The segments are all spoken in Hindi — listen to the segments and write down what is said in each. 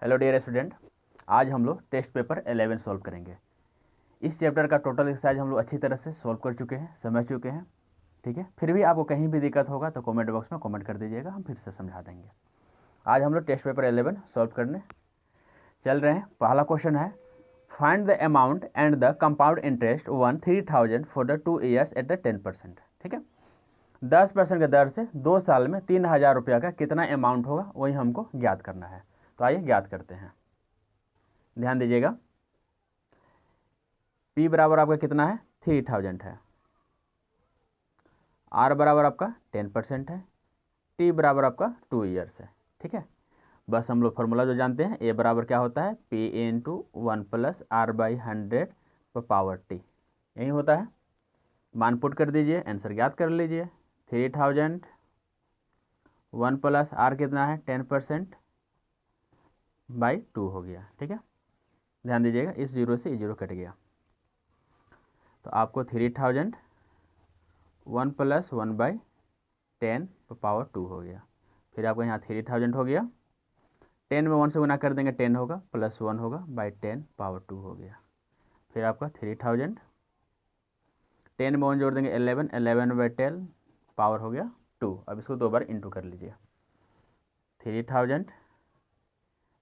हेलो डियर स्टूडेंट, आज हम लोग टेस्ट पेपर 11 सॉल्व करेंगे। इस चैप्टर का टोटल एक्सरसाइज हम लोग अच्छी तरह से सॉल्व कर चुके हैं, समझ चुके हैं। ठीक है, फिर भी आपको कहीं भी दिक्कत होगा तो कमेंट बॉक्स में कमेंट कर दीजिएगा, हम फिर से समझा देंगे। आज हम लोग टेस्ट पेपर 11 सॉल्व करने चल रहे हैं। पहला क्वेश्चन है, find the amount and the compound interest 3,000 for the 2 years at the 10%। ठीक है, 10% की दर से 2 साल में 3,000 रुपया का कितना अमाउंट होगा वही हमको ज्ञात करना है। तो आइए ज्ञात करते हैं। ध्यान दीजिएगा, P बराबर आपका कितना है, 3,000 है। R बराबर आपका 10% है। T बराबर आपका 2 ईयर्स है। ठीक है, बस हम लोग फॉर्मूला जो जानते हैं, A बराबर क्या होता है, P इंटू 1 प्लस R/100 पर पावर T, यही होता है। मान पुट कर दीजिए, आंसर ज्ञात कर लीजिए। 3,000 1 प्लस R कितना है, 10% बाई 2 हो गया। ठीक है, ध्यान दीजिएगा, इस जीरो से ये जीरो कट गया, तो आपको 3,000 1 प्लस 1/10 पावर 2 हो गया। फिर आपको यहाँ 3,000 हो गया, 10 में 1 से गुना कर देंगे 10 होगा, प्लस 1 होगा, बाई 10 पावर 2 हो गया। फिर आपका 3,000 10 में 1 जोड़ देंगे 11, 11/10 पावर हो गया 2। अब इसको 2 बार इंटू कर लीजिए। 3,000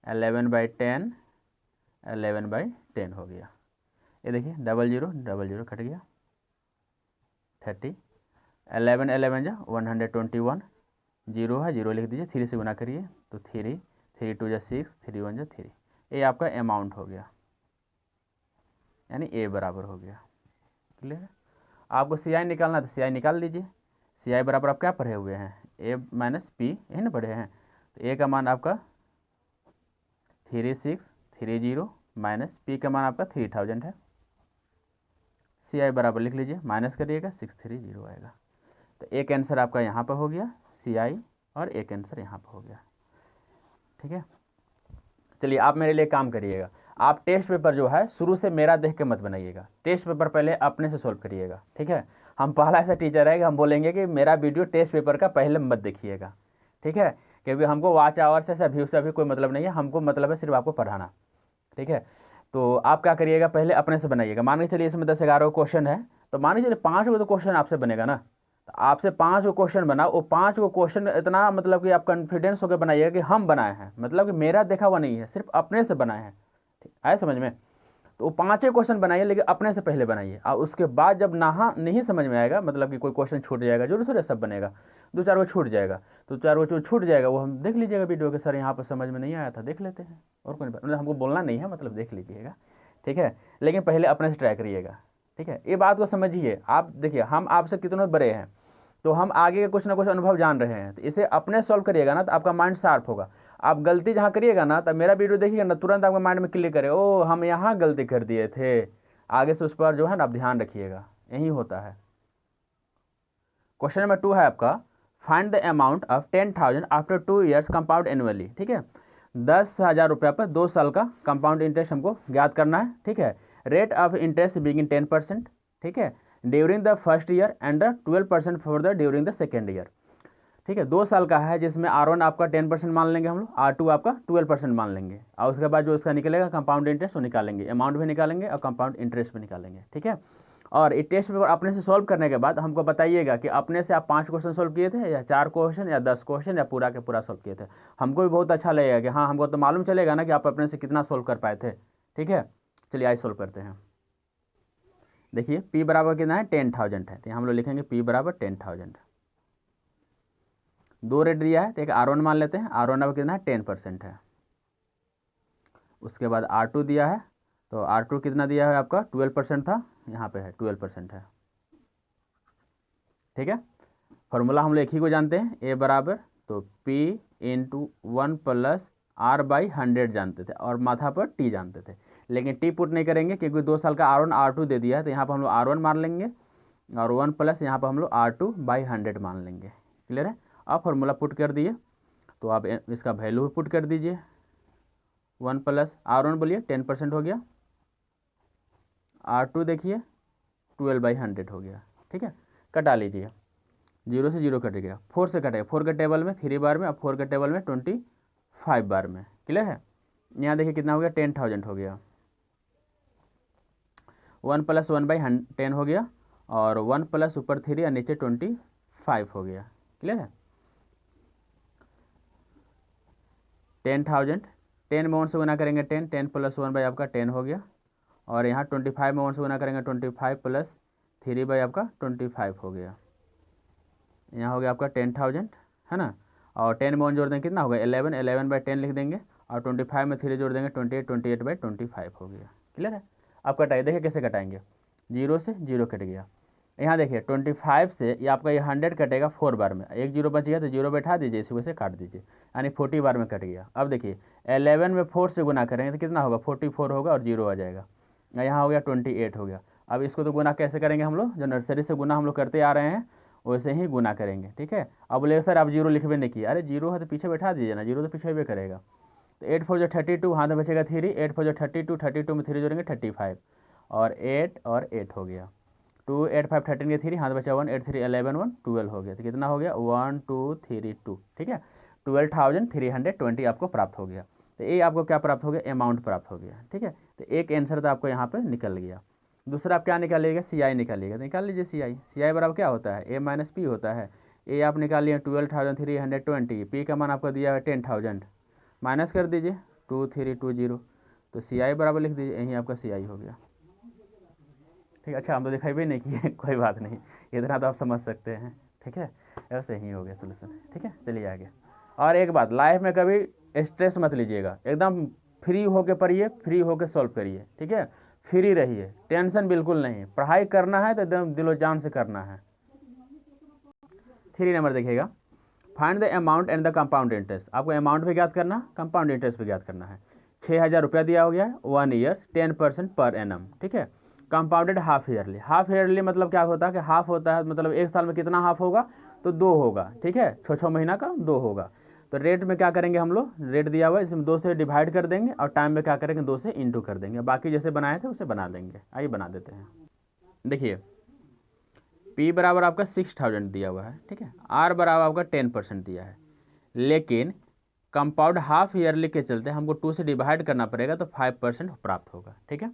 11/10 11/10 हो गया। ये देखिए, डबल जीरो कट गया, 30, 11 11 जा 121, जीरो है, जीरो लिख दीजिए, 3 से गुना करिए तो 3 3 2 जा 6, 3 1 जा 3। ये आपका अमाउंट हो गया, यानी ए बराबर हो गया। क्लियर है? आपको सी आई निकालना है तो सी आई निकाल लीजिए। सी आई बराबर आप क्या पढ़े हुए हैं, ए माइनस पी, यही ना पढ़े हैं। तो ए का मान आपका 3630 माइनस पी का मान आपका 3,000 है। सी आई बराबर लिख लीजिए, माइनस करिएगा 630 आएगा। तो एक आंसर आपका यहाँ पर हो गया सी आई, और एक आंसर यहाँ पर हो गया। ठीक है, चलिए आप मेरे लिए काम करिएगा। आप टेस्ट पेपर जो है शुरू से मेरा देख के मत बनाइएगा, टेस्ट पेपर पहले अपने से सोल्व करिएगा। ठीक है, हम पहला ऐसा टीचर है कि हम बोलेंगे कि मेरा वीडियो टेस्ट पेपर का पहले मत देखिएगा। ठीक है, क्योंकि हमको वॉच आवर से व्यू से भी कोई मतलब नहीं है, हमको मतलब है सिर्फ आपको पढ़ाना। ठीक है, तो आप क्या करिएगा, पहले अपने से बनाइएगा। मान के चलिए इसमें 10-11 क्वेश्चन है, तो मान के चलिए 5 तो क्वेश्चन आपसे बनेगा ना, तो आपसे 5 क्वेश्चन बनाओ। वो 5 क्वेश्चन इतना मतलब कि आप कॉन्फिडेंस होकर बनाइएगा कि हम बनाए हैं, मतलब कि मेरा देखा हुआ नहीं है, सिर्फ अपने से बनाए हैं। ठीक आया समझ में? तो वो 5 क्वेश्चन बनाइए, लेकिन अपने से पहले बनाइए, और उसके बाद जब नहीं समझ में आएगा, मतलब कि कोई क्वेश्चन छूट जाएगा, जरूर थोड़ा सब बनेगा, 2-4 वो छूट जाएगा, तो 4 वो जो छूट जाएगा वो हम देख लीजिएगा वीडियो के, सर यहाँ पर समझ में नहीं आया था, देख लेते हैं। और कोई मतलब हमको बोलना नहीं है, मतलब देख लीजिएगा। ठीक है, लेकिन पहले अपने से ट्राई करिएगा। ठीक है, ये बात को समझिए। आप देखिए, हम आपसे कितने बड़े हैं, तो हम आगे के कुछ ना कुछ अनुभव जान रहे हैं, तो इसे अपने सॉल्व करिएगा ना, तो आपका माइंड शार्प होगा। आप गलती जहाँ करिएगा ना, तब मेरा वीडियो देखिएगा ना, तुरंत आपके माइंड में क्लिक करे, ओ हम यहाँ गलती कर दिए थे, आगे से उस पर जो है ना आप ध्यान रखिएगा, यही होता है। क्वेश्चन नंबर 2 है आपका, find the amount of 10,000 after 2 years compound annually. ठीक है, 10,000 रुपया पर 2 साल का कंपाउंड इंटरेस्ट हमको ज्ञात करना है। ठीक है, रेट ऑफ इंटरेस्ट बिगिन 10%। ठीक है, during the first year and the 12% for the during the second year. ठीक है, 2 साल का है, जिसमें R1 आपका 10% मान लेंगे हम लोग, R2 आपका 12% मान लेंगे, और उसके बाद जो उसका निकलेगा कंपाउंड इंटरेस्ट वो निकालेंगे, अमाउंट भी निकालेंगे और कंपाउंड इंटरेस्ट भी निकालेंगे। ठीक है, और ये टेस्ट पेपर अपने से सॉल्व करने के बाद हमको बताइएगा कि अपने से आप 5 क्वेश्चन सॉल्व किए थे, या 4 क्वेश्चन, या 10 क्वेश्चन, या पूरा के पूरा सॉल्व किए थे। हमको भी बहुत अच्छा लगेगा कि हाँ, हमको तो मालूम चलेगा ना कि आप अपने से कितना सॉल्व कर पाए थे। ठीक है, चलिए आइए सॉल्व करते हैं। देखिए, P बराबर कितना है, 10,000 है, तो हम लोग लिखेंगे P बराबर 10,000। 2 रेट दिया है, तो एक R1 मान लेते हैं, R1 अब कितना है, 10% है। उसके बाद R2 दिया है, तो R2 कितना दिया है आपका, 12% था, यहाँ पे है 12% है। ठीक है, फॉर्मूला हम लोग एक ही को जानते हैं, A बराबर तो P इंटू 1 प्लस R/100 जानते थे, और माथा पर T जानते थे, लेकिन T पुट नहीं करेंगे क्योंकि 2 साल का R1 R2 दे दिया है, तो यहाँ पर हम लोग R1 मान लेंगे, और 1 प्लस यहाँ पर हम लोग R2/100 मान लेंगे। क्लियर है? अब फॉर्मूला पुट कर दिए, तो आप इसका वैल्यू भी पुट कर दीजिए। 1 प्लस R1 बोलिए 10% हो गया, R2 देखिए 12/100 हो गया। ठीक है, कटा लीजिए, 0 से 0 कट गया, 4 से कटेगा, 4 के टेबल में 3 बार में, और 4 के टेबल में 25 बार में। क्लियर है? यहाँ देखिए कितना हो गया 10,000 हो गया, 1 + 1/10 हो गया, और 1 प्लस ऊपर 3 और नीचे 25 हो गया। क्लियर है। 10,000 10 में 1 से गुना करेंगे 10, 10 + 1 आपका 10 हो गया, और यहाँ 25 में 1 से गुना करेंगे 25 + 3 आपका 25 हो गया। यहाँ हो गया आपका 10,000 है ना, और 10 में 1 जोड़ देंगे कितना होगा 11, 11/10 लिख देंगे, और 25 में 3 जोड़ देंगे 28, 28/25 हो गया। क्लियर है। अब कटाइए, देखिए कैसे कटाएंगे, 0 से 0 कट गया। यहाँ देखिए 25 से ये आपका ये 100 कटेगा 4 बार में, एक 0 बच गया तो 0 बैठा दीजिए, इसी वजह से काट दीजिए, यानी 40 बार में कट गया। अब देखिए 11 में 4 से गुना करेंगे तो कितना होगा 44 होगा, और 0 आ जाएगा। यहाँ हो गया 28 हो गया। अब इसको तो गुना कैसे करेंगे हम लोग, जो नर्सरी से गुना हम लोग करते आ रहे हैं वैसे ही गुना करेंगे। ठीक है। अब बोले सर आप 0 लिखबे नहीं किए, अरे 0 है तो पीछे बैठा दीजिए ना, 0 तो पीछे भी करेगा। तो 8 4 32, हाथ में बचेगा 3, 8 4 32, 32 में 3 जोड़ेंगे 35, और 8 और 8 हो गया, 2 8 5 13 के 3, हाथ बचा 1, 8 3 11 1 12 हो गया। तो कितना हो गया 1 2 3 2। ठीक है, 12,320 आपको प्राप्त हो गया। तो ये आपको क्या प्राप्त हो गया, अमाउंट प्राप्त हो गया। ठीक है, तो एक आंसर तो आपको यहाँ पे निकल गया। दूसरा आप क्या निकालिएगा, CI निकालिएगा। तो निकाल लीजिए CI बराबर क्या होता है, A - P होता है। ए आप निकाल लिए 12,320, P का मान आपको दिया है 10,000, माइनस कर दीजिए 2320, तो CI बराबर लिख दीजिए, यही आपका CI हो गया। ठीक है, अच्छा हम तो दिखाई भी नहीं किए कोई बात नहीं, इतना तो आप समझ सकते हैं। ठीक है, ऐसे ही हो गया सोल्यूशन। ठीक है, चलिए आगे। और एक बात, लाइफ में कभी स्ट्रेस मत लीजिएगा, एकदम फ्री होके पढ़िए, फ्री होके सॉल्व करिए। ठीक है, फ्री रहिए, टेंशन बिल्कुल नहीं। पढ़ाई करना है तो एकदम दिलो जान से करना है। 3 नंबर देखिएगा, find the amount and the compound interest. आपको अमाउंट भी ज्ञात करना, कंपाउंड इंटरेस्ट भी ज्ञात करना है। 6,000 रुपया दिया हो गया है, 1 ईयर्स 10% पर एनम। ठीक है, compounded half yearly. Half yearly मतलब क्या होता है कि हाफ होता है मतलब एक साल में कितना हाफ होगा, तो 2 होगा। ठीक है, 6 महीना का 2 होगा। तो रेट में क्या करेंगे हम लोग, रेट दिया हुआ है इसमें 2 से डिवाइड कर देंगे, और टाइम में क्या करेंगे 2 से इंटू कर देंगे, बाकी जैसे बनाए थे उसे बना देंगे। आइए बना देते हैं। देखिए P बराबर आपका 6,000 दिया हुआ है। ठीक है, R बराबर आपका 10% दिया है, लेकिन कंपाउंड हाफ ईयरली के चलते हमको 2 से डिवाइड करना पड़ेगा, तो 5% प्राप्त होगा। ठीक है,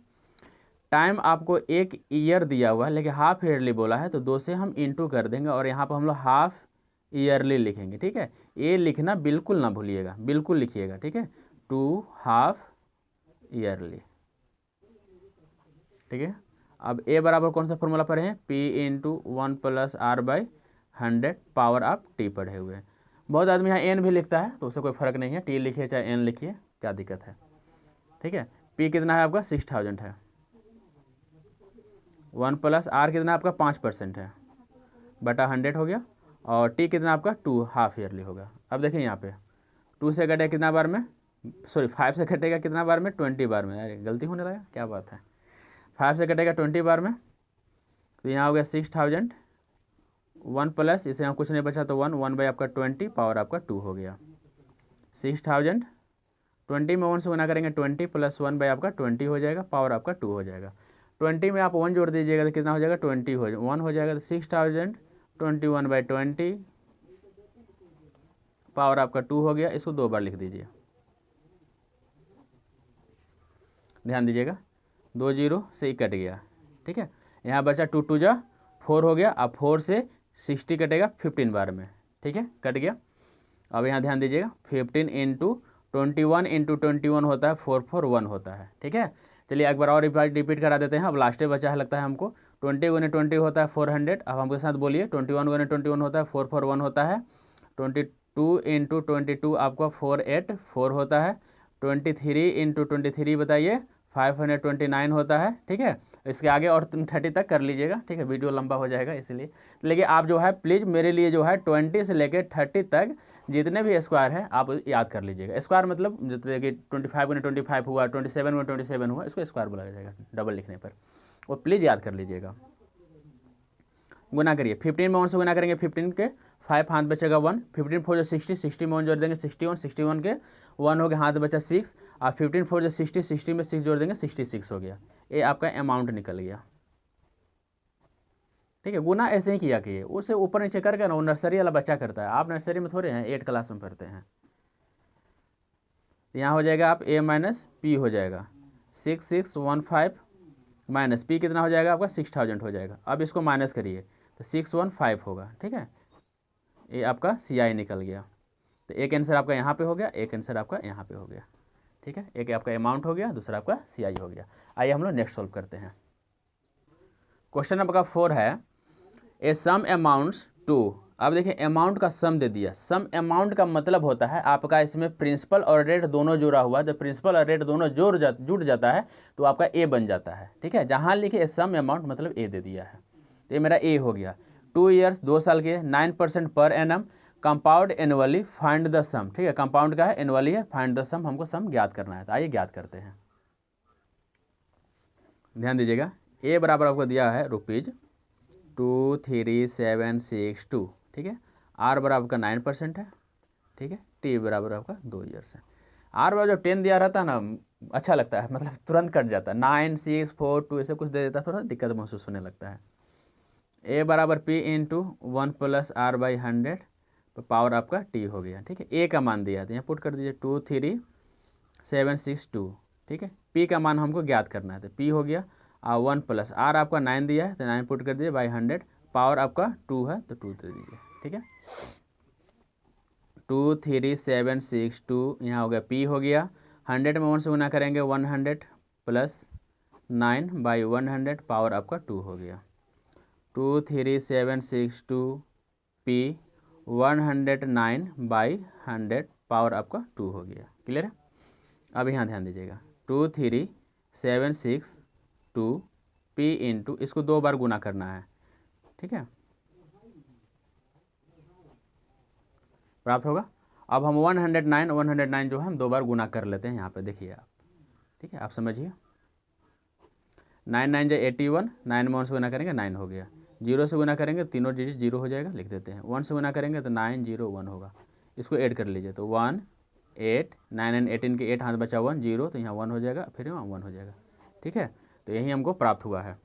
टाइम आपको 1 ईयर दिया हुआ है, लेकिन हाफ ईयरली बोला है, तो 2 से हम इंटू कर देंगे, और यहाँ पर हम लोग हाफ ईयरली लिखेंगे। ठीक है, ये लिखना बिल्कुल ना भूलिएगा, बिल्कुल लिखिएगा। ठीक है, 2 हाफ ईयरली। ठीक है, अब A बराबर कौन सा फॉर्मूला पढ़े हैं, P × 1 + R/100 power of T पढ़े हुए हैं। बहुत आदमी यहाँ N भी लिखता है, तो उससे कोई फर्क नहीं है, T लिखिए चाहे N लिखिए, क्या दिक्कत है। ठीक है, P कितना है आपका 6,000 है, 1 + R कितना आपका 5% है, बटा 100 हो गया, और T कितना आपका 2 हाफ ईयरली होगा। अब देखिए यहाँ पे 2 से कटेगा कितना बार में, सॉरी 5 से कटेगा कितना बार में, 20 बार में। अरे गलती होने लगा, क्या बात है, 5 से कटेगा 20 बार में, तो यहाँ हो गया 6,000, 1 प्लस इसे यहाँ कुछ नहीं बचा तो 1 बाई आपका 20 पावर आपका 2 हो गया। 6,000 20 में 1 से गुना करेंगे 20 + 1 बाई आपका 20 हो जाएगा, पावर आपका 2 हो जाएगा। 20 में आप 1 जोड़ दीजिएगा तो कितना हो जाएगा 20 1 हो जाएगा, तो 6,000 21/20 पावर आपका 2 हो गया। इसको 2 बार लिख दीजिए, ध्यान दीजिएगा 2 0 से ही कट गया। ठीक है, यहाँ बचा 2 2 जा 4 हो गया, अब 4 से 60 कटेगा 15 बार में। ठीक है, कट गया। अब यहाँ ध्यान दीजिएगा 15 × 21 × 21 होता है 441 होता है। ठीक है, चलिए एक बार और रिपीट करा देते हैं, अब लास्ट बचा है लगता है हमको। 20 × 20 होता है 400, अब हमके साथ बोलिए 21 × 21 होता है 441 होता है, 22 × 22 आपका 484 होता है, 23 × 23 बताइए 529 होता है। ठीक है, इसके आगे और 30 तक कर लीजिएगा। ठीक है, वीडियो लंबा हो जाएगा इसलिए, लेकिन आप जो है प्लीज़ मेरे लिए जो है 20 से लेकर 30 तक जितने भी स्क्वायर हैं आप याद कर लीजिएगा। स्क्वायर मतलब जैसे कि 25 × 25 हुआ, 27 × 27 हुआ, इसको स्क्वायर बोला जाएगा डबल लिखने पर, वो प्लीज़ याद कर लीजिएगा। गुना करिए, 15 में 1 से गुना करेंगे 15 के 5 हाथ बचेगा 1, 15 4 जो 60, 60 में 1 जोड़ देंगे 61, 61 के 1 हो गया, हाथ बचा 6, और 15 4 जो 60, 60 में 6 जोड़ देंगे 66 हो गया। ये आपका अमाउंट निकल गया। ठीक है, गुना ऐसे ही किया कि उसे ऊपर नीचे करके ना, वो नर्सरी वाला बच्चा करता है, आप नर्सरी में थोड़े हैं, 8 क्लास में पढ़ते हैं। तो यहाँ हो जाएगा आप a माइनस पी हो जाएगा 6615 माइनस पी कितना हो जाएगा आपका 6000 हो जाएगा। अब इसको माइनस करिए तो 615 होगा, ठीक है। ये आपका CI निकल गया। तो एक आंसर आपका यहाँ पे हो गया, एक आंसर आपका यहाँ पे हो गया, ठीक है। एक आपका अमाउंट हो गया, दूसरा आपका CI हो गया। आइए हम लोग नेक्स्ट सॉल्व करते हैं। क्वेश्चन नंबर 4 है ए सम अमाउंट्स टू। अब देखिए अमाउंट का सम दे दिया। सम अमाउंट का मतलब होता है आपका इसमें प्रिंसिपल और रेट दोनों जुड़ा हुआ है। जब प्रिंसिपल और रेट दोनों जुड़ जाता है तो आपका ए बन जाता है, ठीक है। जहाँ लिखे सम अमाउंट मतलब ए दे दिया है, तो ये मेरा ए हो गया। 2 ईयर्स 2 साल के 9% per annum compound annually find the sum, ठीक है। कंपाउंड का है, एनुअली है, फाइंड द सम, हमको सम ज्ञात करना है। तो आइए ज्ञात करते हैं। ध्यान दीजिएगा, ए बराबर आपको दिया है ₹23762, ठीक है। आर बराबर का 9% है, ठीक है। टी बराबर आपका 2 ईयर्स है। आर बराबर जब 10 दिया रहता है ना, अच्छा लगता है, मतलब तुरंत कट जाता है। 9 6 4 2 ऐसे कुछ दे देता है, थोड़ा दिक्कत महसूस होने लगता है। ए बराबर पी इंटू 1 + r/100 तो पावर आपका टी हो गया, ठीक है। ए का मान दिया है तो यहाँ पुट कर दीजिए 23762, ठीक है। पी का मान हमको ज्ञात करना है तो पी हो गया 1 + r आपका 9 दिया है तो 9 पुट कर दीजिए बाई 100, पावर आपका 2 है तो 2 दे दीजिए, ठीक है। 23762 यहाँ हो गया, पी हो गया। 100 में 1 से गुना करेंगे 100 + 9 बाई 100, पावर आपका 2 हो गया। 23762 पी 109 बाई 100, पावर आपका 2 हो गया। क्लियर है। अब यहाँ ध्यान दीजिएगा 23762 पी इंटू, इसको 2 बार गुना करना है, ठीक है, प्राप्त होगा। अब हम 109 जो है हम 2 बार गुना कर लेते हैं यहाँ पे, देखिए आप, ठीक है। आप समझिए 9 9 जो 81, 9 में 1 से गुना करेंगे 9 हो गया। 0 से गुना करेंगे तीनों डिजिट 0 हो जाएगा, लिख देते हैं। 1 से गुना करेंगे तो 901 होगा। इसको ऐड कर लीजिए तो 1 8 9 एंड 18 के 8 हाथ बचा 1 0, तो यहाँ 1 हो जाएगा, फिर यहाँ 1 हो जाएगा, ठीक है। तो यही हमको प्राप्त हुआ है।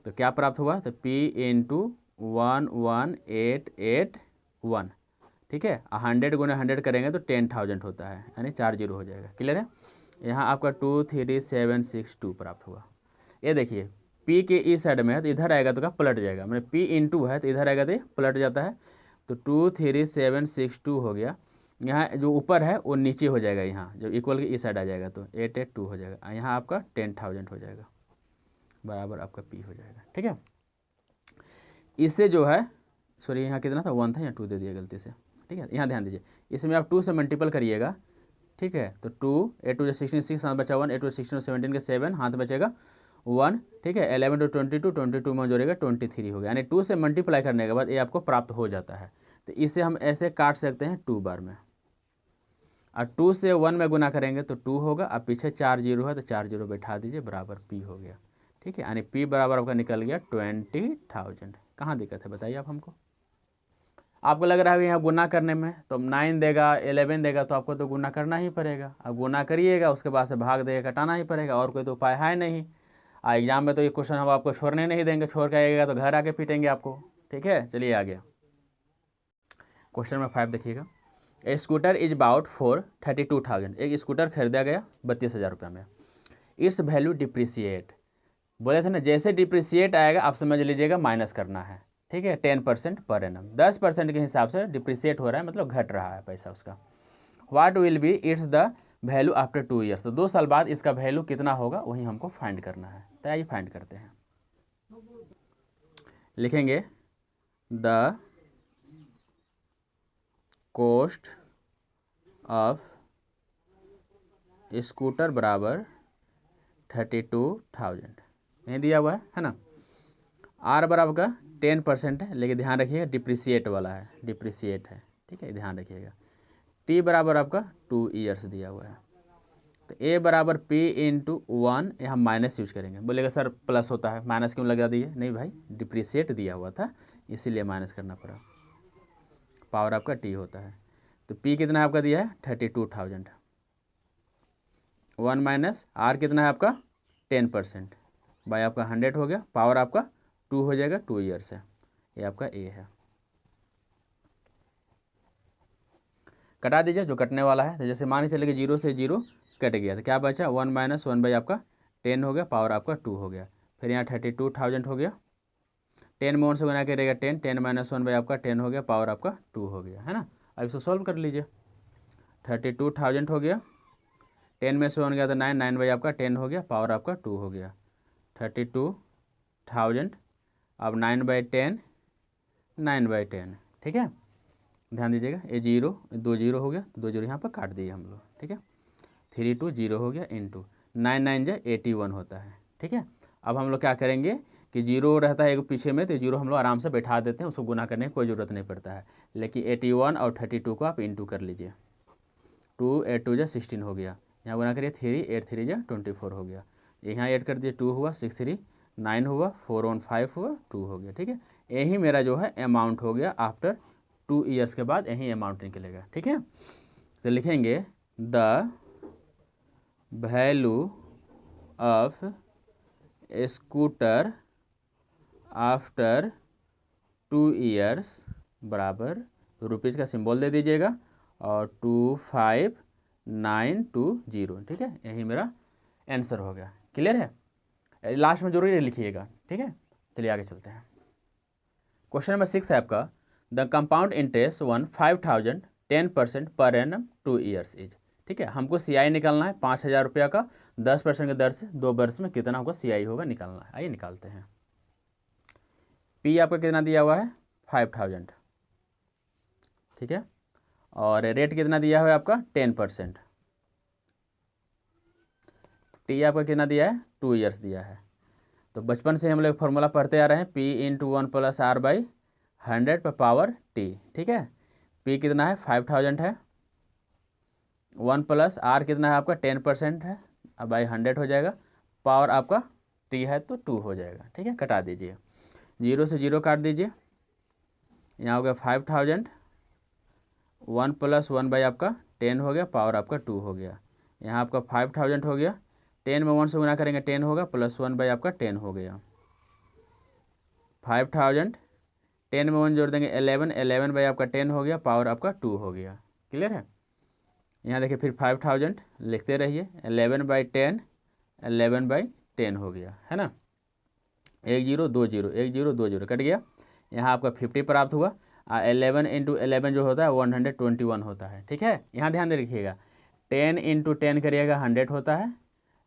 तो क्या प्राप्त हुआ, तो P इंटू 11881, ठीक है। 100 गुना 100 करेंगे तो 10,000 होता है, यानी 4 0 हो जाएगा। क्लियर है। यहाँ आपका 23762 प्राप्त हुआ। ये देखिए P के इस साइड में है तो इधर आएगा तो क्या पलट जाएगा, मतलब P इंटू है तो इधर आएगा तो पलट जाता है। तो 23762 हो गया। यहाँ जो ऊपर है वो नीचे हो जाएगा, यहाँ जब इक्वल के इस साइड आ जाएगा तो 882 हो जाएगा। यहाँ आपका 10,000 हो जाएगा, बराबर आपका P हो जाएगा, ठीक है। इससे जो है, सॉरी यहाँ कितना था 1 था, यहाँ 2 दे दिया गलती से, ठीक है। यहाँ ध्यान दीजिए, इसमें आप 2 से मल्टीपल करिएगा, ठीक है। तो 2 8 2 16 6 हाथ बचा 1, 8 2 16 17 के 7 हाथ बचेगा 1, ठीक है। 11 2 22 में जोड़ेगा 23 हो गया, यानी 2 से मल्टीप्लाई करने के बाद ये आपको प्राप्त हो जाता है। तो इसे हम ऐसे काट सकते हैं 2 बार में, और 2 से 1 में गुना करेंगे तो 2 होगा। अब पीछे 4 0 है तो 4 0 बैठा दीजिए, बराबर P हो गया, ठीक है। यानी P बराबर आपका निकल गया 20,000। कहाँ दिक्कत है बताइए आप हमको। आपको लग रहा है कि यहाँ गुना करने में तो 9 देगा 11 देगा तो आपको तो गुना करना ही पड़ेगा। अब गुना करिएगा उसके बाद से भाग देगा, घटाना ही पड़ेगा, और कोई तो उपाय है नहीं। एग्जाम में तो ये क्वेश्चन हम आपको छोड़ने नहीं देंगे, छोड़ के आइएगा तो घर आके पीटेंगे आपको, ठीक है। चलिए आ गया क्वेश्चन नंबर 5 देखिएगा। ए स्कूटर इज अबाउट फॉर 32,000। एक स्कूटर खरीदा गया 32,000 रुपये में। इट्स वैल्यू डिप्रिसिएट, बोले थे ना जैसे डिप्रिसिएट आएगा आप समझ लीजिएगा माइनस करना है, ठीक है। 10% पर एनम, 10% के हिसाब से डिप्रिसिएट हो रहा है, मतलब घट रहा है पैसा उसका। What will be it's the value after 2 years, तो 2 साल बाद इसका वैल्यू कितना होगा वही हमको फाइंड करना है। तो आइए फाइंड करते हैं। लिखेंगे द कॉस्ट ऑफ स्कूटर बराबर 32,000, यही दिया हुआ है ना। आर बराबर का 10% है, लेकिन ध्यान रखिएगा डिप्रिसिएट वाला है, डिप्रिसिएट है, ठीक है, ध्यान रखिएगा। टी बराबर आपका 2 ईयर्स दिया हुआ है। तो ए बराबर P इंटू 1, यहाँ माइनस यूज करेंगे। बोलेगा सर प्लस होता है, माइनस क्यों लगा दिए, नहीं भाई डिप्रिसिएट दिया हुआ था इसीलिए माइनस करना पड़ा, पावर आपका T होता है। तो P कितना आपका दिया है 32,000, 1 माइनस R कितना है आपका 10%, बाई आपका 100 हो गया, पावर आपका 2 हो जाएगा, 2 ईयर्स है, ये आपका ए है। कटा दीजिए जो कटने वाला है। तो जैसे मान के चले कि 0 से 0 कट गया तो क्या बचा 1 माइनस 1 बाई आपका 10 हो गया, पावर आपका 2 हो गया। फिर यहाँ 32,000 हो गया, 10 में 1 से गुना करेगा 10, 10 माइनस 1 बाई आपका 10 हो गया, पावर आपका 2 हो गया, है ना। अब इसको सॉल्व कर लीजिए। 32,000 हो गया, 10 में से 1 गया तो 9, 9 बाई आपका 10 हो गया, पावर आपका 2 हो गया। 32,000 अब 9 बाई 10, 9 बाई 10, ठीक है। ध्यान दीजिएगा ये 0 2 0 हो गया, 2 0 यहाँ पर काट दिए हम लोग, ठीक है। 3 2 0 हो गया इंटू 9 9 जो 81 होता है, ठीक है। अब हम लोग क्या करेंगे कि 0 रहता है एक पीछे में, तो 0 हम लोग आराम से बैठा देते हैं, उसको गुना करने की कोई ज़रूरत नहीं पड़ता है। लेकिन 81 और 32 को आप इंटू कर लीजिए। 2 8 2 जो 16 हो गया, यहाँ गुना करिए 3 8 3 जो 24 हो गया, यहाँ ऐड कर दिए 2 हुआ, 6 3 9 हुआ, 4 1 5 हुआ, 2 हो गया, ठीक है। यही मेरा जो है अमाउंट हो गया आफ्टर 2 ईयर्स के बाद यही अमाउंट निकलेगा, ठीक है। तो लिखेंगे the value of scooter after 2 years बराबर रुपीज़ का सिंबल दे दीजिएगा और 25920, ठीक है। यही मेरा आंसर हो गया। क्लियर है, लास्ट में जरूर लिखिएगा, ठीक है। चलिए आगे चलते हैं। क्वेश्चन नंबर 6 है आपका, the compound interest 5,000 10% per annum 2 years is, ठीक है। हमको CI निकालना है 5,000 रुपया का 10% की दर से 2 वर्ष में कितना होगा CI होगा निकालना है। आइए निकालते हैं। P आपका कितना दिया हुआ है 5,000, ठीक है, और रेट कितना दिया हुआ है आपका 10%। T आपका कितना दिया है 2 ईयर्स दिया है। तो बचपन से हम लोग फॉर्मूला पढ़ते आ रहे हैं P into 1 plus R by 100 पर पावर T, ठीक है। P कितना है 5,000 है, 1 प्लस R कितना है आपका 10% है, अब बाई 100 हो जाएगा, पावर आपका T है तो 2 हो जाएगा, ठीक है। कटा दीजिए, 0 से 0 काट दीजिए, यहाँ हो गया 5,000, 1 प्लस 1 बाई आपका 10 हो गया, पावर आपका 2 हो गया। यहाँ आपका 5,000 हो गया, 10 में 1 से गुना करेंगे 10 होगा, प्लस 1 बाई आपका 10 हो गया। 5,000 10 में 1 जोड़ देंगे 11, 11 बाई आपका 10 हो गया, पावर आपका 2 हो गया। क्लियर है, यहाँ देखिए फिर 5,000 लिखते रहिए, 11 बाई 10, 11 बाई 10 हो गया, है ना। 1 0 2 0, 1 0 2 0 कट गया। यहाँ आपका 50 प्राप्त हुआ, 11 इंटू 11 जो होता है 121 होता है, ठीक है। यहाँ ध्यान दे रखिएगा, 10 इंटू 10 करिएगा 100 होता है,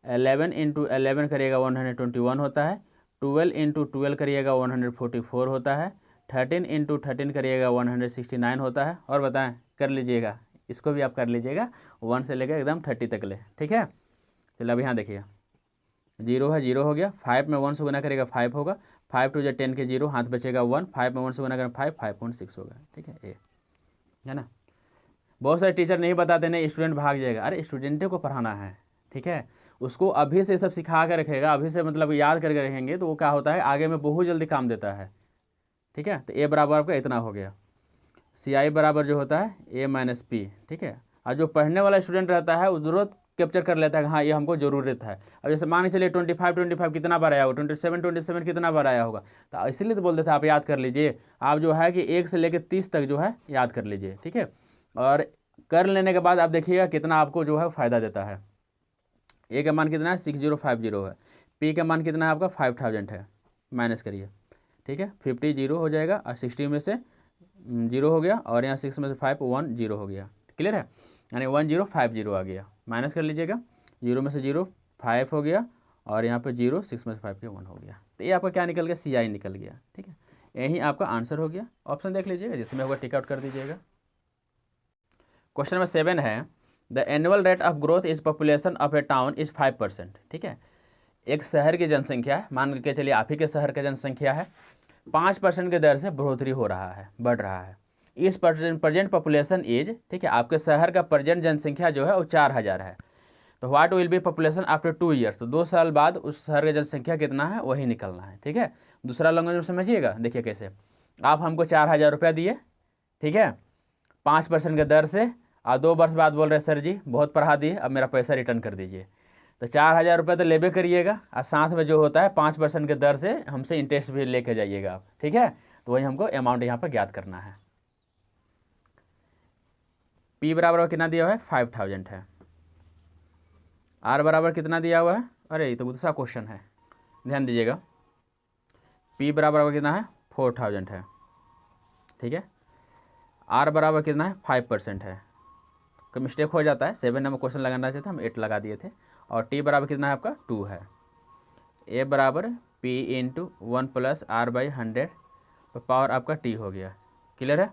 11 इंटू 11 करिएगा 121 होता है, 12 इंटू 12 करिएगा 144 होता है, 13 इंटू 13 करिएगा 169 होता है। और बताएं, कर लीजिएगा, इसको भी आप कर लीजिएगा 1 से लेकर एकदम 30 तक ले, ठीक है। चलो अब यहाँ देखिए 0 है, 0 हो गया, 5 में 1 से गुना करेगा 5 होगा, 5 2 10 के 0, हाथ बचेगा 1, 5 में 1 से गुना करेगा 5, 5.6 होगा, ठीक है। ए है ना। बहुत सारे टीचर नहीं बताते, नहीं स्टूडेंट भाग जाएगा, अरे स्टूडेंटों को पढ़ाना है, ठीक है। उसको अभी से सब सिखा कर रखेगा, अभी से मतलब याद करके रखेंगे तो वो क्या होता है आगे में बहुत जल्दी काम देता है, ठीक है। तो ए बराबर आपका इतना हो गया, CI बराबर जो होता है A माइनस P, ठीक है। और जो पढ़ने वाला स्टूडेंट रहता है वो ज़रूरत कैप्चर कर लेता है कि हाँ ये हमको ज़रूरत है। अब जैसे मान के चलिए 25 कितना बार आया होगा, 27 कितना बार आया होगा, तो इसलिए तो बोलते थे आप याद कर लीजिए। आप जो है कि 1 से लेकर 30 तक जो है याद कर लीजिए, ठीक है। और कर लेने के बाद आप देखिएगा कितना आपको जो है फ़ायदा देता है। A का मान कितना है 6050 है, P का मान कितना है आपका 5000 है, माइनस करिए, ठीक है। 50 0 हो जाएगा और 60 में से 0 हो गया, और यहाँ 6 में से 5 1 0 हो गया। क्लियर है, यानी 1050 आ गया, माइनस कर लीजिएगा, 0 में से 0 5 हो गया, और यहाँ पे 0 6 में से 5 के 1 हो गया। तो ये आपका क्या निकल गया CI निकल गया, ठीक है। यही आपका आंसर हो गया। ऑप्शन देख लीजिएगा, जिसमें होगा टिक आउट कर दीजिएगा। क्वेश्चन नंबर 7 है, the annual rate of growth is population of A town is 5%, ठीक है। एक शहर की जनसंख्या है, मान के चलिए आप ही के शहर की जनसंख्या है, 5% के दर से बढ़ोतरी हो रहा है, बढ़ रहा है। इस प्रेजेंट पॉपुलेशन इज, ठीक है, आपके शहर का प्रेजेंट जनसंख्या जो है वो 4000 है। तो what will be population after 2 years, तो 2 साल बाद उस शहर की जनसंख्या कितना है वही निकलना है, ठीक है। दूसरा लैंग्वेज में समझिएगा, देखिए कैसे, आप हमको 4000 रुपया दिए, ठीक है, 5% के दर से, और 2 वर्ष बाद बोल रहे सर जी बहुत पढ़ा दिए, अब मेरा पैसा रिटर्न कर दीजिए। तो 4000 रुपये तो लेबे करिएगा, और साथ में जो होता है 5% के दर से हमसे इंटरेस्ट भी लेके जाइएगा आप, ठीक है। तो वही हमको अमाउंट यहाँ पर ज्ञात करना है। P बराबर कितना दिया हुआ है 5000 है, R बराबर कितना दिया हुआ है, अरे ये तो दूसरा क्वेश्चन है, ध्यान दीजिएगा। P बराबर कितना है 4000 है, ठीक है। R बराबर कितना है 5% है, कोई मिस्टेक हो जाता है, 7 नंबर क्वेश्चन लगाना चाहिए था, हम 8 लगा दिए थे। और T बराबर कितना है आपका 2 है। A बराबर P into 1 plus R/100 power आपका T हो गया, क्लियर है।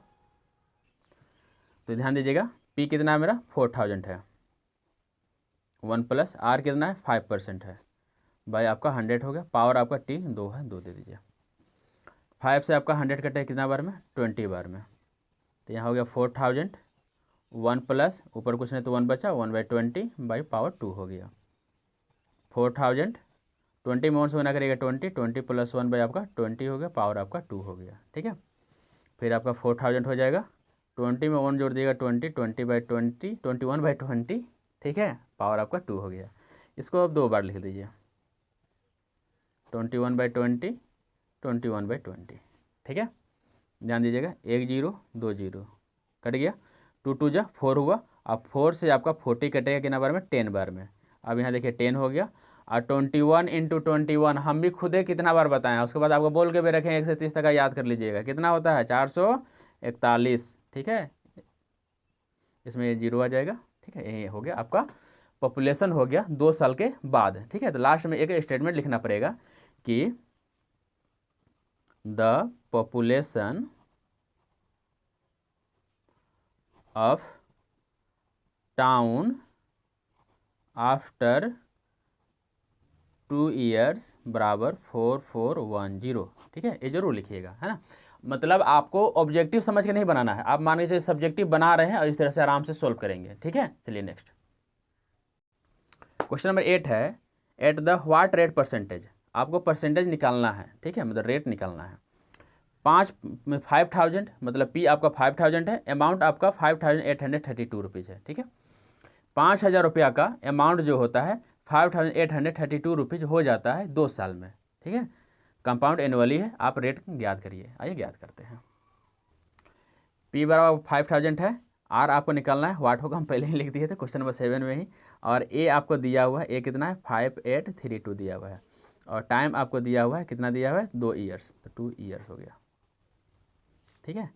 तो ध्यान दीजिएगा P कितना है मेरा 4000 है, 1 प्लस R कितना है 5% है, बाई आपका 100 हो गया, पावर आपका T 2 है, 2 दे दीजिए। 5 से आपका 100 कटे कितना बार में 20 बार में, तो यहाँ हो गया 4000, 1 प्लस ऊपर कुछ नहीं तो 1 बचा, 1/20 बाई पावर 2 हो गया। 4000 20 में 1 से गुना करिएगा 20 प्लस 1 बाई आपका 20 हो गया, पावर आपका 2 हो गया, ठीक है। फिर आपका 4000 हो जाएगा, 20 में 1 जोड़ दिएगा 20 21/20, ठीक है, पावर आपका 2 हो गया। इसको अब 2 बार लिख दीजिए, 21/20 21/20, ठीक है। ध्यान दीजिएगा 1 0 2 0 कट गया, 2 2 जा 4 हुआ, अब 4 से आपका 40 कटेगा कितना बार में 10 बार में। अब यहाँ देखिए 10 हो गया, और 21 इंटू 21 हम भी खुद ही कितना बार बताएं, उसके बाद आपको बोल के भी रखें 1 से 30 तक याद कर लीजिएगा, कितना होता है 441, ठीक है। इसमें ये 0 आ जाएगा, ठीक है। ये हो गया आपका पॉपुलेशन हो गया 2 साल के बाद, ठीक है। तो लास्ट में एक स्टेटमेंट लिखना पड़ेगा कि the population of town after 2 years बराबर 4410, ठीक है। ये जरूर लिखिएगा, है ना। मतलब आपको ऑब्जेक्टिव समझ के नहीं बनाना है, आप मान लीजिए सब्जेक्टिव बना रहे हैं और इस तरह से आराम से सोल्व करेंगे, ठीक है। चलिए नेक्स्ट क्वेश्चन नंबर 8 है, at the what rate percentage, आपको परसेंटेज निकालना है, ठीक है, मतलब रेट निकालना है। 5000 मतलब P आपका 5000 है, अमाउंट आपका 5832 रुपीज़ है, ठीक है। 5000 रुपया का अमाउंट जो होता है 5832 रुपीज़ हो जाता है 2 साल में, ठीक है। कंपाउंड एनुअली है, आप रेट ज्ञात करिए, आइए ज्ञात करते हैं। P बराबर 5000 है, R आपको निकालना है, वाट होगा हम पहले ही लिख दिए थे क्वेश्चन नंबर 7 में ही। और A आपको दिया हुआ है, A कितना है 5832 दिया हुआ है, और टाइम आपको दिया हुआ है, कितना दिया हुआ है 2 ईयर्स, तो 2 ईयर्स हो गया, ठीक है।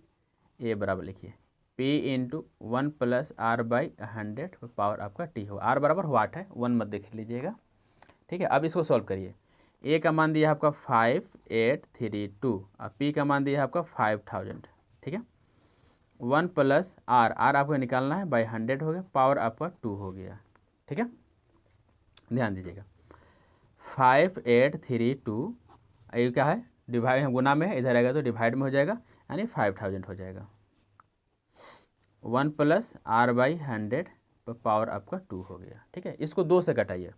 A बराबर लिखिए P into 1 plus R/100 power आपका T हो, R बराबर वाट है, 1 मत देख लीजिएगा, ठीक है। अब इसको सॉल्व करिए। A का मान दिया आपका 5832 और P का मान दिया आपका 5000, ठीक है। 1 प्लस R आपको निकालना है, बाई 100 हो गया, पावर आपका 2 हो गया, ठीक है। ध्यान दीजिएगा 5832 ये क्या है डिवाइड गुना में है, इधर आएगा तो डिवाइड में हो जाएगा, यानी 5000 हो जाएगा। 1 प्लस R/100 पावर आपका 2 हो गया, ठीक है। इसको 2 से घटाइए,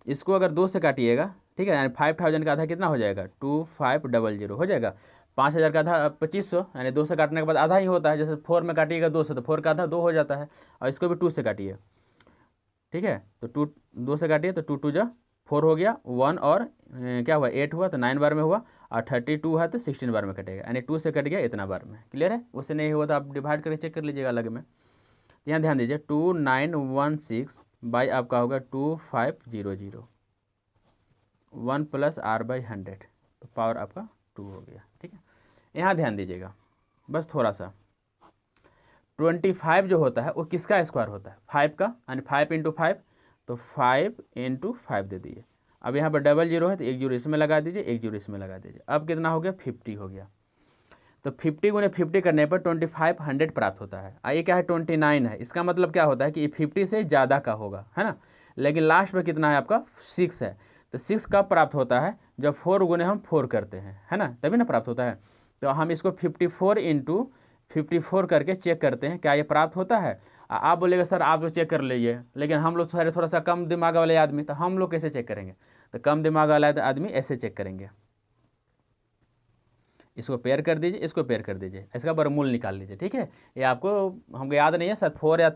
इसको अगर 2 से काटिएगा, ठीक है, यानी 5000 का आधा कितना हो जाएगा 2500 हो जाएगा। 5000 का आधा 2500, यानी 2 से काटने के बाद आधा ही होता है, जैसे 4 में काटिएगा 2 से तो 4 का आधा 2 हो जाता है, और इसको भी 2 से काटिए, ठीक है। तो 2 से काटिए तो 2 2 जा 4 हो गया, 1 और क्या हुआ 8 हुआ तो 9 बार में हुआ, और 32 है तो 16 बार में कटेगा, यानी 2 से कट गया इतना बार में, क्लियर है। उससे नहीं हुआ तो आप डिवाइड करके चेक कर लीजिएगा अलग में। यहाँ ध्यान दीजिए 2916 बाई आपका होगा 2500, 1 प्लस R/100 तो पावर आपका 2 हो गया, ठीक है। यहाँ ध्यान दीजिएगा बस थोड़ा सा, 25 जो होता है वो किसका स्क्वायर होता है 5 का, यानी 5 इंटू 5 तो 5 इंटू 5 दे दिए। अब यहाँ पर डबल जीरो है तो 1 जीरो इसमें लगा दीजिए, 1 जीरो इसमें लगा दीजिए। अब कितना हो गया 50 हो गया, तो 50 गुने 50 करने पर 2500 प्राप्त होता है। ये क्या है 29 है, इसका मतलब क्या होता है कि 50 से ज़्यादा का होगा, है ना। लेकिन लास्ट में कितना है आपका 6 है, तो 6 कब प्राप्त होता है जब 4 गुने हम 4 करते हैं, है ना, तभी ना प्राप्त होता है। तो हम इसको 54 इंटू 54 करके चेक करते हैं क्या ये प्राप्त होता है। आप बोलेगा सर आप तो चेक कर लीजिए, लेकिन हम लोग थोड़ा सा कम दिमाग वाले आदमी, तो हम लोग कैसे चेक करेंगे, तो कम दिमाग वाला आदमी ऐसे चेक करेंगे, इसको पेयर कर दीजिए, इसको पेयर कर दीजिए, इसका वर्गमूल निकाल लीजिए, ठीक है। ये आपको हमको याद नहीं है, शायद 4 या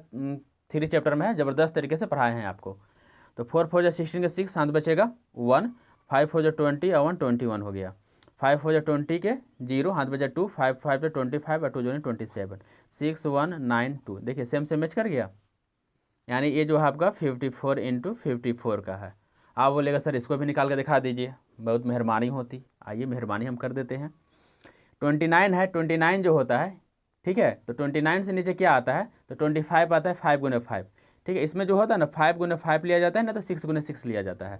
3 चैप्टर में है, ज़बरदस्त तरीके से पढ़ाए हैं आपको। तो 4 4 16 का 6 साथ बचेगा 1, 5 4 20 और 1 21 हो गया। 5 हो जाए 20 के 0, हाथ बचा 2, 5 5 पे 25 और 2 जो 27, 6192। देखिए सेम से मैच कर गया, यानी ये जो है आपका 54 इंटू 54 का है। आप बोलेगा सर इसको भी निकाल के दिखा दीजिए, बहुत मेहरबानी होती। आइए मेहरबानी हम कर देते हैं। 29 है, 29 जो होता है, ठीक है, तो 29 से नीचे क्या आता है, तो 25 आता है 5 गुने 5, ठीक है। इसमें जो होता है ना 5 गुने 5 लिया जाता है ना, तो 6 गुने 6 लिया जाता है।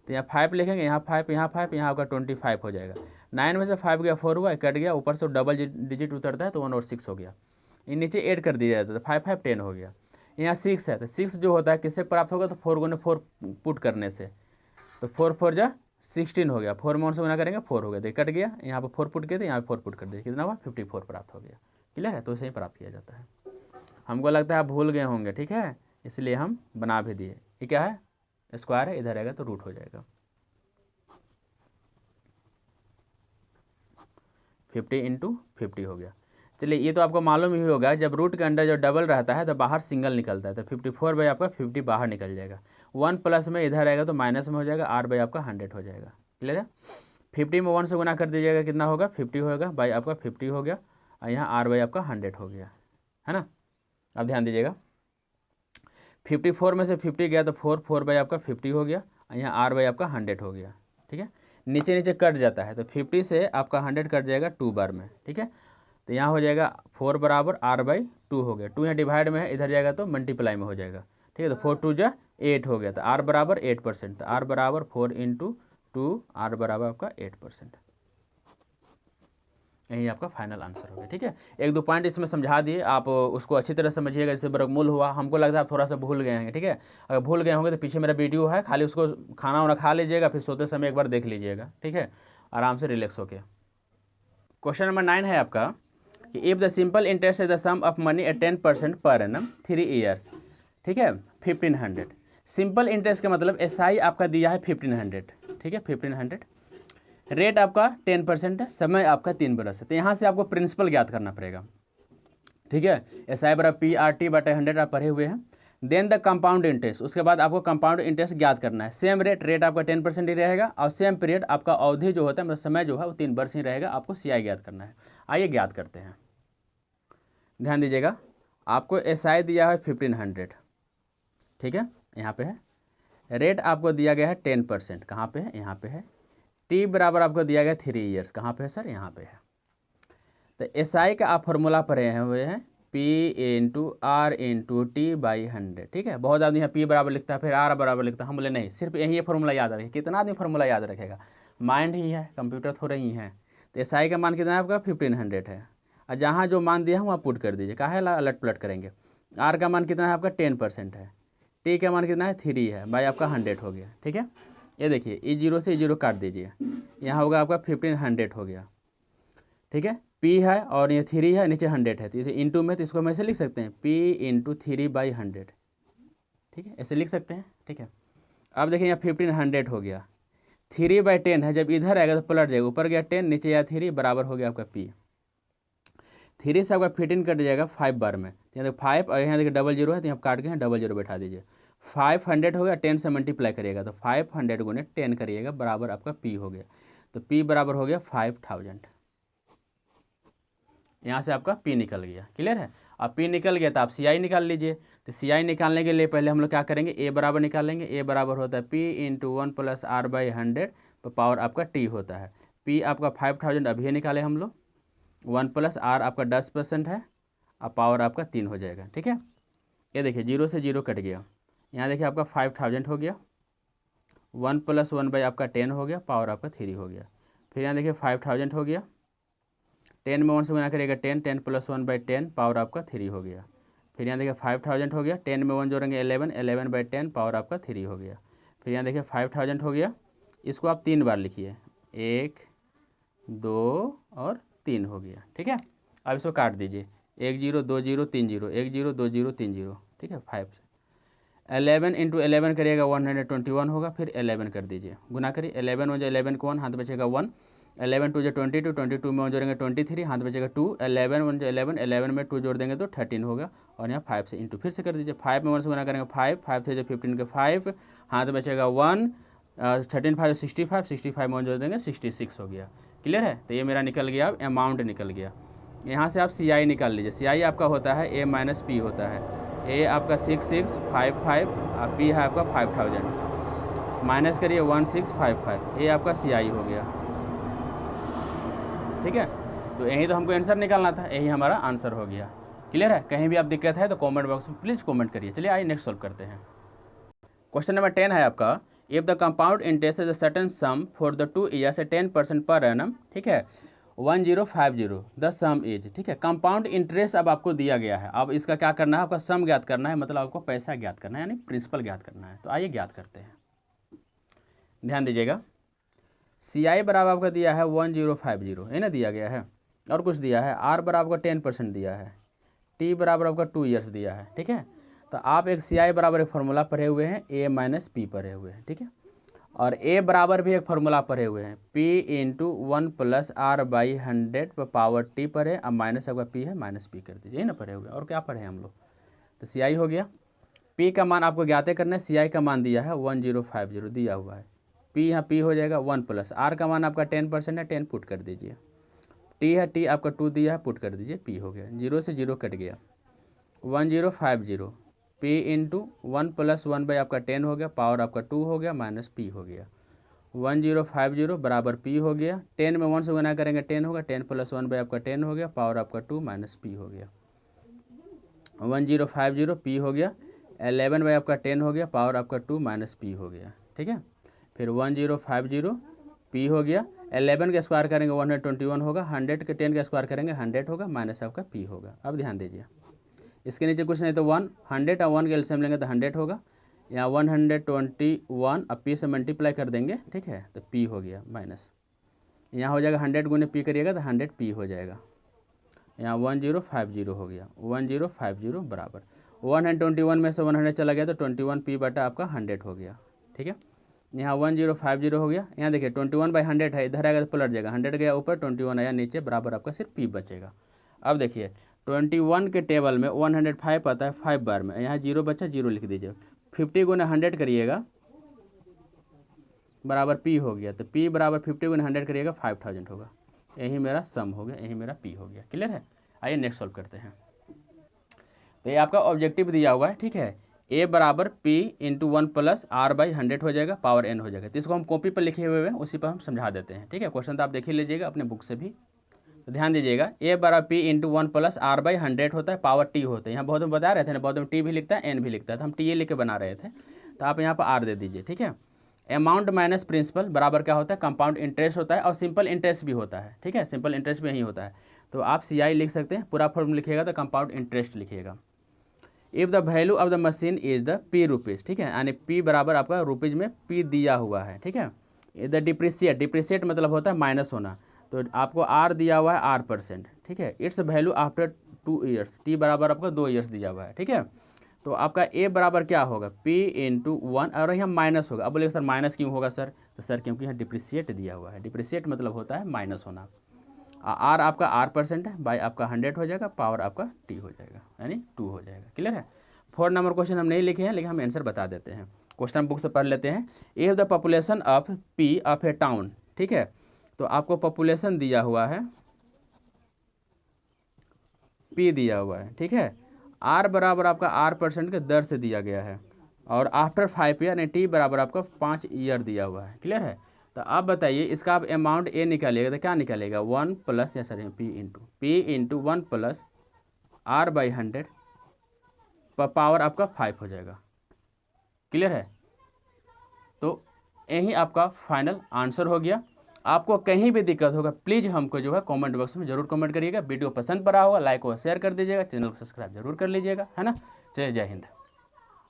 तो यहाँ 5 लिखेंगे, यहाँ 5, यहाँ 5, यहाँ आपका 25 हो जाएगा। 9 में से 5 गया 4 हुआ, कट गया, ऊपर से डबल डिजिट उतरता है तो 1 और 6 हो गया। ये नीचे ऐड कर दिया जाता है, तो 5 5 10 हो गया। यहाँ 6 है, तो 6 जो होता है किससे प्राप्त होगा, तो 4 गुने 4 पुट करने से, तो 4 4 जा 16 हो गया, 4 में 1 से गुना करेंगे 4 हो गया, देखिए कट गया। यहाँ पर 4 पुट किए थे, यहाँ पर 4 पुट कर दिया, कितना हुआ 54 प्राप्त हो गया। क्लियर है, तो इसे ही प्राप्त किया जाता है। हमको लगता है आप भूल गए होंगे, ठीक है, इसलिए हम बना भी दिए। ये क्या है, स्क्वायर है, इधर रहेगा तो रूट हो जाएगा। 50 इंटू 50 हो गया। चलिए ये तो आपको मालूम ही होगा, जब रूट के अंदर जो डबल रहता है तो बाहर सिंगल निकलता है, तो 54 बाई आपका 50 बाहर निकल जाएगा। 1 प्लस में इधर आएगा तो माइनस में हो जाएगा, r बाई आपका 100 हो जाएगा। क्लियर है, 50 में 1 से गुना कर दीजिएगा, कितना होगा 50 होगा, बाई आपका 50 हो गया, और यहाँ r बाई आपका 100 हो गया, है ना। अब ध्यान दीजिएगा, 54 में से 50 गया तो 4 बाई आपका 50 हो गया, और यहाँ r बाई आपका 100 हो गया, ठीक है। नीचे नीचे कट जाता है, तो 50 से आपका 100 कट जाएगा 2 बार में, ठीक है। तो यहाँ हो जाएगा 4 बराबर r बाई 2 हो गया, 2 यहाँ डिवाइड में है, इधर जाएगा तो मल्टीप्लाई में हो जाएगा, ठीक है। तो 4 2 जा 8 हो गया, तो r बराबर 8%, तो r बराबर 4 इंटू 2, r बराबर आपका 8%। यही आपका फाइनल आंसर हो गया, ठीक है। एक दो पॉइंट इसमें समझा दिए, आप उसको अच्छी तरह समझिएगा। जैसे वर्गमूल हुआ, हमको लगता है आप थोड़ा सा भूल गए हैं, ठीक है। अगर भूल गए होंगे तो पीछे मेरा वीडियो है, खाली उसको खाना वाना खा लीजिएगा, फिर सोते समय एक बार देख लीजिएगा, ठीक है, आराम से रिलैक्स होके। क्वेश्चन नंबर 9 है आपका कि if the simple interest is the sum of money at 10% per annum 3 years, ठीक है, 1500। सिंपल इंटरेस्ट का मतलब SI आपका दिया है 1500, ठीक है, 1500। रेट आपका 10% है, समय आपका 3 बरस है। तो यहाँ से आपको प्रिंसिपल ज्ञात करना पड़ेगा, ठीक है। SI बराबर PRT/100 आप पढ़े हुए हैं। देन द कंपाउंड इंटरेस्ट, उसके बाद आपको कंपाउंड इंटरेस्ट ज्ञात करना है। सेम रेट आपका 10% ही रहेगा, और सेम पीरियड आपका अवधि जो होता है, मतलब समय जो है वो 3 वर्ष ही रहेगा। आपको CI ज्ञात करना है। आइए ज्ञात करते हैं, ध्यान दीजिएगा। आपको SI दिया है 1500, ठीक है, यहाँ पे है। रेट आपको दिया गया है 10%, कहाँ पे है, यहाँ पे है। T बराबर आपको दिया गया 3 ईयर्स, कहाँ पे है सर, यहाँ पे है। तो SI का आप फॉर्मूला पढ़े हुए हैं P into R into T/100, ठीक है। बहुत आदमी यहाँ P बराबर लिखता है, फिर R बराबर लिखता है। हम बोले नहीं, सिर्फ यही फॉर्मूला याद रखे। कितना आदमी फॉर्मूला याद रखेगा, माइंड ही है, कंप्यूटर थोड़े ही है। तो SI का मान कितना है आपका 1500 है, और जहाँ जो मान दिया है वहाँ पुट कर दीजिए, काहे अलट पलट करेंगे। R का मान कितना है आपका 10% है, T का मान कितना है 3 है, बाई आपका 100 हो गया, ठीक है। ये देखिए, ई 0 से E0 काट दीजिए, यहाँ होगा आपका 1500 हो गया, ठीक है। P है और ये 3 है, नीचे 100 है, तो इसे इंटू में, तो इसको हम ऐसे लिख सकते हैं P इंटू 3/100, ठीक है, ऐसे लिख सकते हैं, ठीक है। अब देखिए यहाँ 1500 हो गया, 3/10 है, जब इधर आएगा तो पलट जाएगा, ऊपर गया 10, नीचे या 3, बराबर हो गया आपका P। 3 से आपका 15 कट जाएगा 5 बार में, यहाँ देखो 5, और यहाँ देखिए डबल 0 है, तो यहाँ काट के यहाँ डबल 0 बैठा दीजिए। 500 हो गया, 10 से मल्टीप्लाई करिएगा, तो 500 गुने 10 करिएगा, बराबर आपका P हो गया। तो P बराबर हो गया 5000। यहाँ से आपका P निकल गया, क्लियर है। अब P निकल गया तो आप CI निकाल लीजिए। तो CI निकालने के लिए पहले हम लोग क्या करेंगे, A बराबर निकालेंगे। A बराबर होता है P इंटू 1 प्लस R/100, तो पावर आपका T होता है। P आपका 5000 अभी निकाले हम लोग, 1 प्लस R आपका 10% है, अब पावर आपका 3 हो जाएगा, ठीक है। ये देखिए 0 से 0 कट गया, यहाँ देखिए आपका 5000 हो गया, 1 प्लस 1 बाई आपका 10 हो गया, पावर आपका 3 हो गया। फिर यहाँ देखिए 5000 हो गया, 10 में 1 से गुना करिएगा 10, 10 प्लस 1/10, पावर आपका 3 हो गया। फिर यहाँ देखिए 5000 हो गया, 10 में 1 जोड़ेंगे 11, 11/10, पावर आपका 3 हो गया। फिर यहाँ देखिए 5000 हो गया, इसको आप 3 बार लिखिए, 1 2 और 3 हो गया, ठीक है। अब इसको काट दीजिए, 1 0 2 0 3 0, 1 0 2 0 3 0, ठीक है। 5 11 इंटू 11 करिएगा 121 होगा, फिर 11 कर दीजिए, गुना करिए, 11 हो जाए 11 को 1, हाथ बचेगा 1, 11 2 जो 22, 22 में 1 जोड़ेंगे 23, हाथ बचेगा 2, 11 1 जो 11, 11 में 2 जोड़ देंगे तो 13 होगा, और यहाँ 5 से इंटू फिर से कर दीजिए। 5 में 1 से गुना करेंगे 5, 5 से जो 15 के 5, हाथ बचेगा 1, 13 5 65, 65 में 1 जोड़ देंगे 66 हो गया। क्लियर है। तो ये मेरा निकल गया, अब अमाउंट निकल गया। यहाँ से आप CI निकाल लीजिए। CI आपका होता है A माइनस P होता है। A आपका 6655 और P है आपका 5000, माइनस करिए 1655, ये आपका CI हो गया। ठीक है, तो यही तो हमको आंसर निकालना था, यही हमारा आंसर हो गया। क्लियर है। कहीं भी आप दिक्कत है तो कमेंट बॉक्स में प्लीज़ कमेंट करिए। चलिए आइए नेक्स्ट सॉल्व करते हैं। क्वेश्चन नंबर 10 है आपका, if the compound interest is a certain some for the 2 years 10% per annum, ठीक है, 1050 द सम इज, ठीक है। कंपाउंड इंटरेस्ट अब आपको दिया गया है, अब इसका क्या करना है, आपका सम ज्ञात करना है, मतलब आपको पैसा ज्ञात करना है, यानी प्रिंसिपल ज्ञात करना है। तो आइए ज्ञात करते हैं, ध्यान दीजिएगा। CI बराबर आपका दिया है 1050 है ना, दिया गया है, और कुछ दिया है। R बराबर आपका 10% दिया है, T बराबर आपका 2 ईयर्स दिया है, ठीक है। तो आप एक CI बराबर एक फार्मूला पढ़े हुए हैं, A माइनस P पढ़े हुए हैं, ठीक है, और A बराबर भी एक फार्मूला पढ़े हुए हैं, P इंटू 1 प्लस R/100 पर पावर T पढ़े, अब माइनस आपका P है, माइनस P कर दीजिए, ना पढ़े हुए। और क्या पढ़े हम लोग, तो CI हो गया। P का मान आपको ज्ञात करना है, CI का मान दिया है 1050 दिया हुआ है, P यहाँ P हो जाएगा 1 प्लस R का मान आपका 10% है, 10 पुट कर दीजिए। T है, T आपका 2 दिया है, पुट कर दीजिए, P हो गया, 0 से 0 कट गया, 1050 P इंटू 1 प्लस 1 बाई आपका 10 हो गया, पावर आपका 2 हो गया, माइनस P हो गया, 1050 बराबर P हो गया। 10 में 1 से गुना करेंगे 10 होगा, 10 प्लस 1 बाई आपका 10 हो गया, पावर आपका 2 माइनस P हो गया, 1050 P हो गया, 11 बाई आपका 10 हो गया, पावर आपका 2 माइनस P हो गया, ठीक है। फिर 1050 P हो गया, 11 का स्क्वायर करेंगे 121 होगा, 100 के 10 का स्क्वायर करेंगे 100 होगा, माइनस आपका P होगा। अब ध्यान दीजिए, इसके नीचे कुछ नहीं तो 100 और 1 के एलसीएम लेंगे तो 100 होगा, यहाँ 121 अब P से मल्टीप्लाई कर देंगे, ठीक है, तो P हो गया, माइनस यहाँ हो जाएगा 100 गुने P करिएगा तो 100 P हो जाएगा, यहाँ 1050 हो गया, 1050 बराबर 121 में से 100 चला गया तो 21 P बटा आपका 100 हो गया, ठीक है। यहाँ 1050 हो गया, यहाँ देखिए 21/100 है, इधर आएगा तो पलट जाएगा, 100 गया ऊपर, 21 आया नीचे, बराबर आपका सिर्फ P बचेगा। अब देखिए 21 के टेबल में 105 आता है 5 बार में, यहाँ 0 बचा, 0 लिख दीजिए, 50 गुना 100 करिएगा बराबर P हो गया, तो P बराबर 50 गुना 100 करिएगा 5000 होगा। यही मेरा सम हो गया, यही मेरा P हो गया। क्लियर है। आइए नेक्स्ट सॉल्व करते हैं। तो ये आपका ऑब्जेक्टिव दिया हुआ है, ठीक है, A बराबर P इंटू 1 प्लस R/100 हो जाएगा, पावर N हो जाएगा। तो इसको हम कॉपी पर लिखे हुए हैं, उसी पर हम समझा देते हैं, ठीक है। क्वेश्चन तो आप देख ही लीजिएगा अपने बुक से भी। तो ध्यान दीजिएगा, A बराबर P इंटू 1 प्लस R/100 होता है, पावर T होता है। यहाँ बहुत में बता रहे थे ना, बहुत में T भी लिखता है, N भी लिखता है, तो हम T लिख के बना रहे थे, तो आप यहाँ पर R दे दीजिए, ठीक है। अमाउंट माइनस प्रिंसिपल बराबर क्या होता है, कंपाउंड इंटरेस्ट होता है, और सिंपल इंटरेस्ट भी होता है, ठीक है, सिंपल इंटरेस्ट भी यही होता है। तो आप CI लिख सकते हैं, पूरा फॉर्म लिखिएगा तो कंपाउंड इंटरेस्ट लिखिएगा। If the value of the machine is the P rupees, ठीक है, यानी P बराबर आपका रुपीज़ में P दिया हुआ है, ठीक है। द डिप्रिसिएट मतलब होता है माइनस होना, तो आपको R दिया हुआ है R%, ठीक है। It's value after 2 years, T बराबर आपका 2 ईयर्स दिया हुआ है, ठीक है। तो आपका A बराबर क्या होगा, P इंटू 1, और यहाँ माइनस होगा। अब बोलिए सर माइनस क्यों होगा सर, तो सर क्योंकि यहाँ डिप्रिसिएट दिया हुआ है, डिप्रिसिएट मतलब होता है माइनस होना। R आपका R% है, बाई आपका 100 हो जाएगा, पावर आपका T हो जाएगा, यानी 2 हो जाएगा। क्लियर है। 4 नंबर क्वेश्चन हम नहीं लिखे हैं, लेकिन हम आंसर बता देते हैं। क्वेश्चन बुक से पढ़ लेते हैं। If the population of P of A town, ठीक है, तो आपको पॉपुलेशन दिया हुआ है, P दिया हुआ है, ठीक है। R बराबर आपका R% के दर से दिया गया है, और आफ्टर 5 ईयर, यानी T बराबर आपका 5 ईयर दिया हुआ है। क्लियर है। तो आप बताइए इसका आप अमाउंट A निकालिएगा तो क्या निकालेगा, 1 प्लस, या sir P into 1 plus R/100 पर पावर आपका 5 हो जाएगा। क्लियर है। तो यही आपका फाइनल आंसर हो गया। आपको कहीं भी दिक्कत होगा प्लीज़ हमको जो है कमेंट बॉक्स में जरूर कमेंट करिएगा। वीडियो पसंद पड़ा होगा लाइक और शेयर कर दीजिएगा, चैनल को सब्सक्राइब जरूर कर लीजिएगा, है ना। जय हिंद।